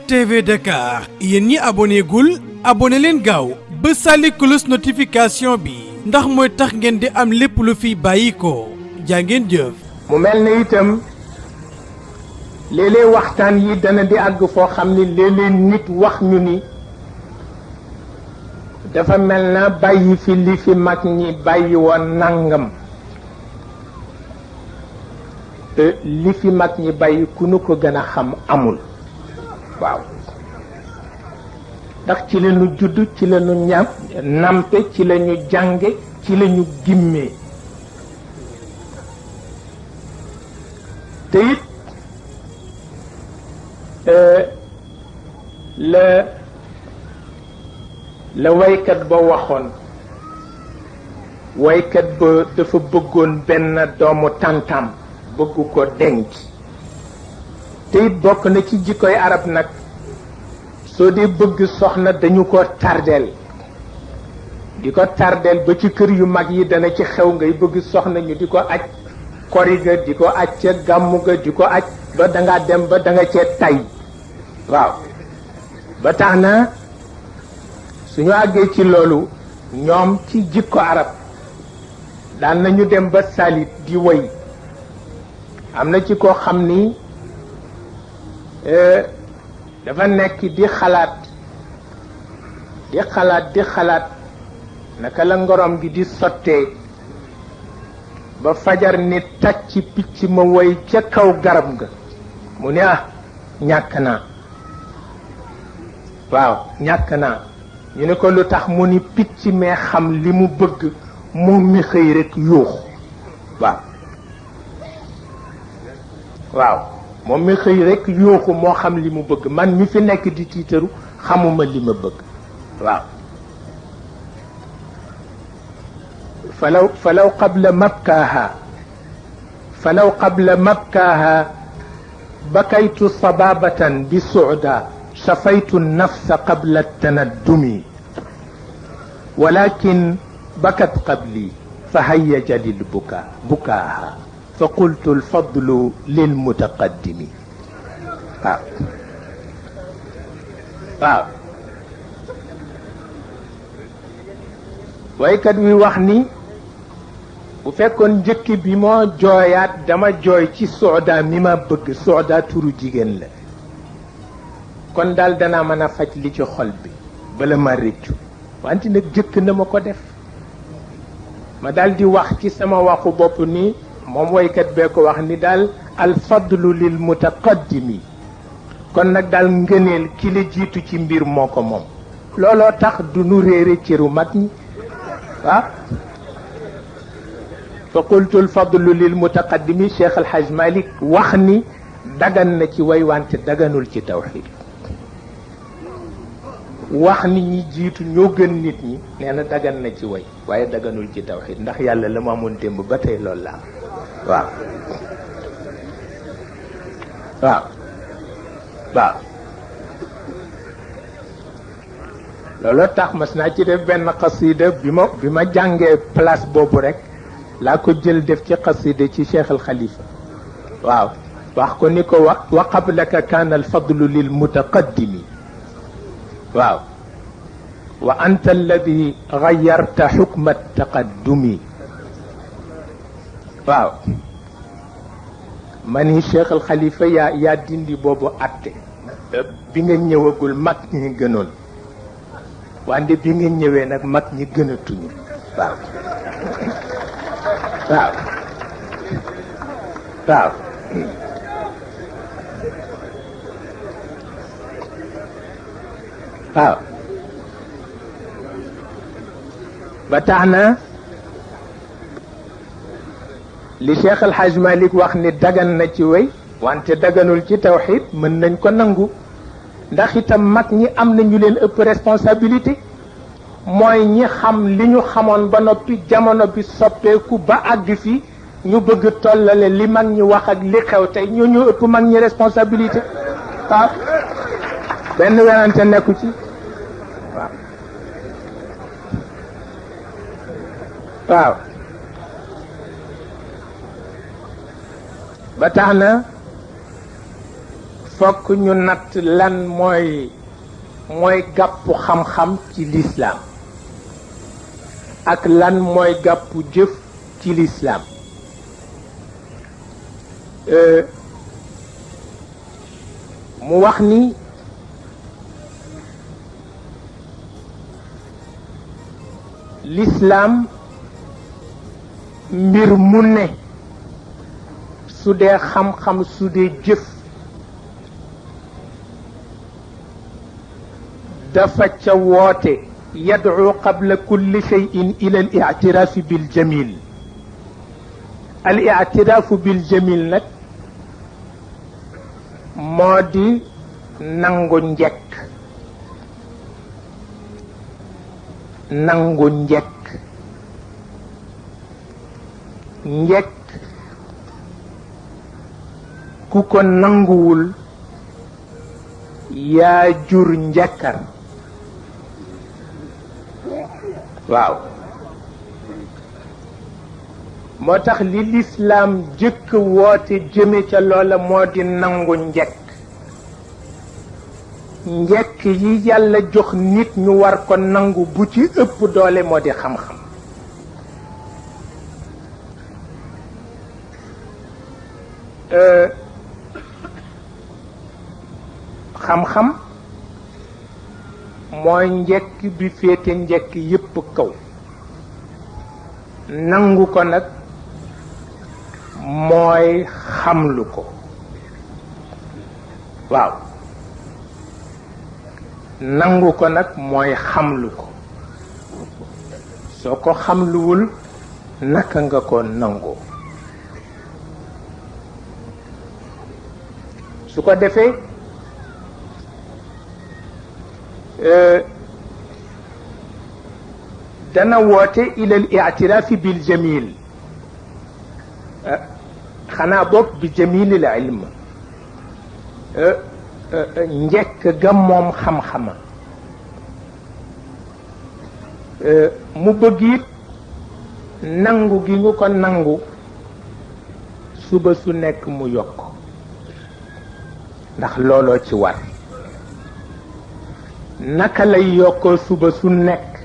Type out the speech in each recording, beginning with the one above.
TV Dakar yéen ñi abonné gul abonné leen gaaw ba sàlli cloche notification bi ndax mooy tax ngeen di am lépp lu fi bàyyi ko jaa ngeen jëf. mu mel ne itam léeg-léeg waxtaan yi dana di àgg foo xam ni léeg-léeg nit wax ñu ni dafa mel na bàyyi fi li fi mag ñi bàyyi woon nangam li fi mag ñi bàyyi ku nu ko gën a xam amul waaw ndax ci la ñu judd ci la ñu nampe ci la ñu jànge ci la ñu gimmee te it la waykat ba waxoon waykat ba dafa bëggoon benn doomu tàntam bëgg ko denc te it bokk na ci jikkoy arab nag soo dee bëgg soxna dañu ko tardeel di ko tardeel ba ci kër yu mag yi dana ci xew ngay bëgg soxna ñu di ko aj koriga di ko aj ca gàmmu ga di ko aj ba danga dem ba danga cee tay waaw ba tax na suñu àggee ci loolu ñoom ci jikko arab daan nañu dem ba salit di woy am na ci koo xam ni dafa nekk di xalaat naka la ngorom gi di sottee ba fajar ni tàcc picc ma woy ca kaw garab ga mu ne ñàkk naa waaw ñàkk naa ñu ne ko lu tax mu ni picc mee xam li mu bëgg moom mi xëy rekk yuux waaw moom mi xëy rekk yuuxu moo xam li mu bëgg man mi fi nekk di tiitaru xamuma li ma bëgg waaw falaw qabla mabkaaha bakaytu sababatan bi suuda shafaytu nafsa qabla tanaddumi walakin bakat qabli fa hayyaja lil bukaaha fa qultu alfadlu lilmutaqaddimi waaw waykat wi wax ni bu fekkoon njëkk bi moo jooyaat dama jooy ci sooda mi ma bëgg sooda turu jigéen la kon daal danaa mën a faj li ci xol bi bala ma rëccu wante nag jëkk na ma ko def ma daal di wax ci sama waxu bopp ni moom waykat bee ko wax ni daal alfadlu lil mutaqaddimi kon nag daal ngëneel ki la jiitu ci mbir moo ko moom looloo tax du nu réere cëru mag ñi fa qultu alfadlu lil mutaqaddimi Cheikh El Hadj Malick wax ni dagan na ci way wante daganul ci tawxiid wax ni ñi jiitu ñoo gën nit ñi nee na dagan na ci way waaye daganul ci tawxiid ndax yàlla la mu amoon démb ba tey loolu la waaw looloo tax mas naa ci def benn xasida bi ma jàngee place boobu rek laa ko jël def ci xasida ci Cheikh al Khalifa waaw wax ko ni ko wa qablaka kaana alfadlu lil mutaqaddimi waaw wa anta alladi gayyarta xukma taqaddumi waaw ma ni Cheikh al Khalifa yaa dindi boobu atte bi nga ñëwagul mag ñi gënoon wante bi nga ñëwee nag mag ñi gënatuñu waaw waaw waaw waaw ba tax na li Cheikh El Hadj Malick wax ni dagan na ci way wante daganul ci tawxiid mën nañ ko nangu ndax itam mag ñi am na ñu leen ëpp responsabilité mooy ñi xam li ñu xamoon ba noppi jamono bi soppeeku ba àgg fi ñu bëgg tollale li mag ñi wax ak li xew tey ñu ëpp mag ñi responsabilité waaw benn werante nekku ci waaw waaw ba tax na fokk ñu natt lan mooy gàppu xam-xam ci lislaam ak lan mooy gàppu jëf ci lislaam mu wax ni lislaam mbir mu ne su dee xam-xam su dee jëf dafa ca woote yad'u qabla kulli shay'in ila al-i'tiraf bil jamil al-i'tiraf bil jamil nag moo di nangu njekk nangu njekk njekk ku ko nanguwul yaa jur njekkar waaw moo tax li lislaam jëkk woote jëme ca loola moo di nangu njekk njekk yi yàlla jox nit ñu war ko nangu bu ci ëpp doole moo di xam-xam xam-xam mooy njekk bi féete njekk yépp kaw nangu ko nag mooy xamlu ko waaw nangu ko nag mooy xamlu ko soo ko xamluwul naka nga ko nangoo su ko defee dana woote ila al-i'tiraf bil jamil xanaa boog bi jamil al ilm njekk ga moom xam-xama mu bëgg it nangu gi ñu ko nangu suba su nekk mu yokk ndax looloo ci war naka lay yokkoo suba su nekk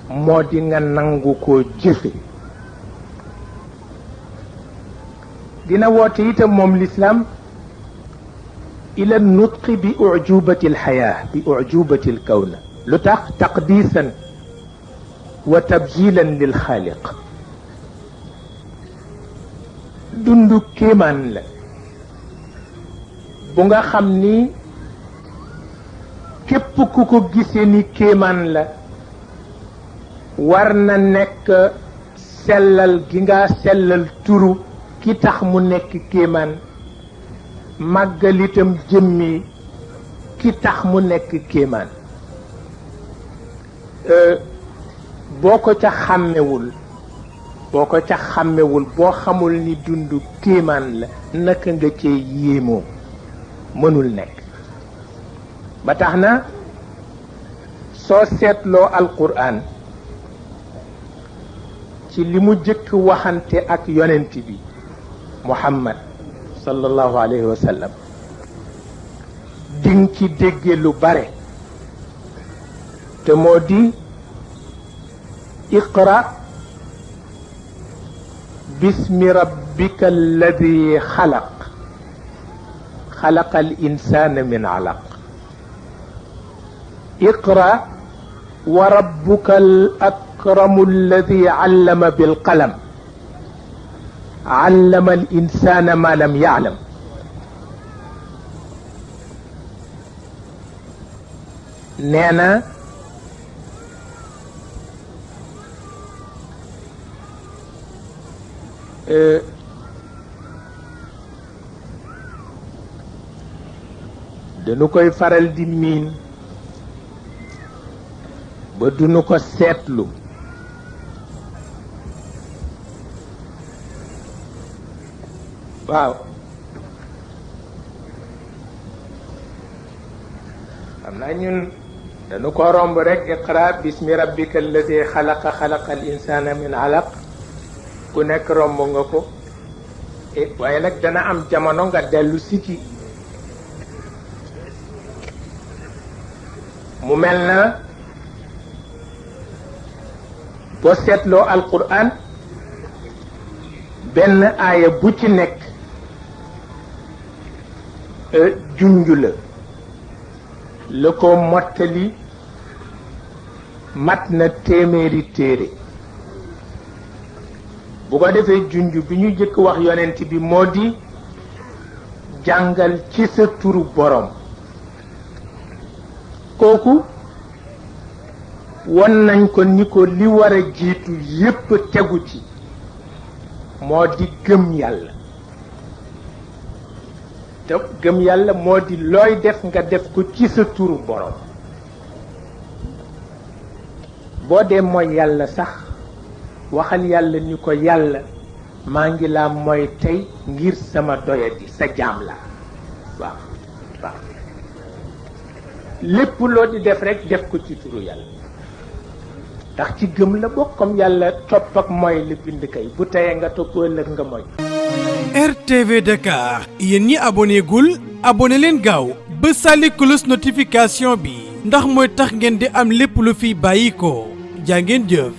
moo di nga nangu koo jëfe dina woote itam moom lislaam ila nutqi bi ucjubati alxayaa bi ucjubati alkawna lu tax taqdiisan wa tabjilan lilxaaliq dundu kéemaan la bu nga xam ni képp ku ko gisee ni kéemaan la war na nekk sellal gi nga sellal turu ki tax mu nekk kéemaan màggalitam jëmmi ki tax mu nekk kéemaan boo ko ca xàmmewul boo xamul ni dundu kéemaan la naka nga cee yéemoo mënul nekk ba tax na soo seetloo alquran ci li mu jëkk waxante ak yonent bi muhammad sallallahu alayhi wa sallam ding ci dégge lu bare te moo di iqra bismi rabbika alladi xalaq xalaqa al insana min alaq اقرأ وربك الأكرم الذي علم بالقلم علم الإنسان ما لم يعلم نانا dañu koy faral di miin ba duñu ko seetlu waaw xam naa ñun dañu ko romb rek iqra bismi rabbika alladi xalaqa xalaqa al insana min alaq ku nekk romb nga ko waaye nag dana am jamono nga dellu si ci mu mel na boo seetloo alquran benn aaya bu ci nekk junj la ko mottali mat na téeméeri téere bu ko defee junj bi ñu jëkk wax yonent bi moo di jàngal ci sa turu borom kooku won nañ ko ni ko li war a jiitu yépp tegu ci moo di gëm yàlla te gëm yàlla moo di looy def nga def ko ci sa turu borom boo dee mooy yàlla sax waxal yàlla ni ko yàlla maa ngi laa mooy tey ngir sama doyadi sa jaam la waaw waaw lépp loo di def rekk def ko ci turu yàlla ndax ci gëm la bokk comme yàlla topp ak mooy la bind kay bu teyee nga topp ëllëg nga mooy. RTV Dakar yéen ñi aboné gul aboné leen gaaw ba sàlli cloche notification bi ndax mooy tax ngeen di am lépp lu fiy bàyyi ko jaa ngeen jëf.